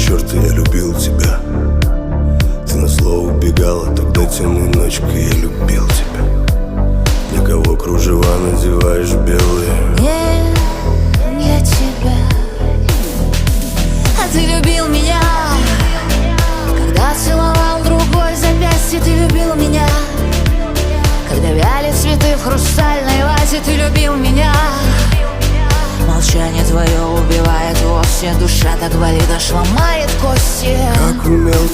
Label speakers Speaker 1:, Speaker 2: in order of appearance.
Speaker 1: черта я любил тебя. Ты назло убегала тогда темной ночкой, я любил тебя. Для кого кружева надеваешь белые?
Speaker 2: Не для тебя. А ты любил меня, когда целовал другой запястье. Ты любил меня, когда вяли цветы в хрустальной вазе. Ты любил меня. Молчание твое убивает вовсе. Душа так болит, аж ломает кости.
Speaker 1: Как умел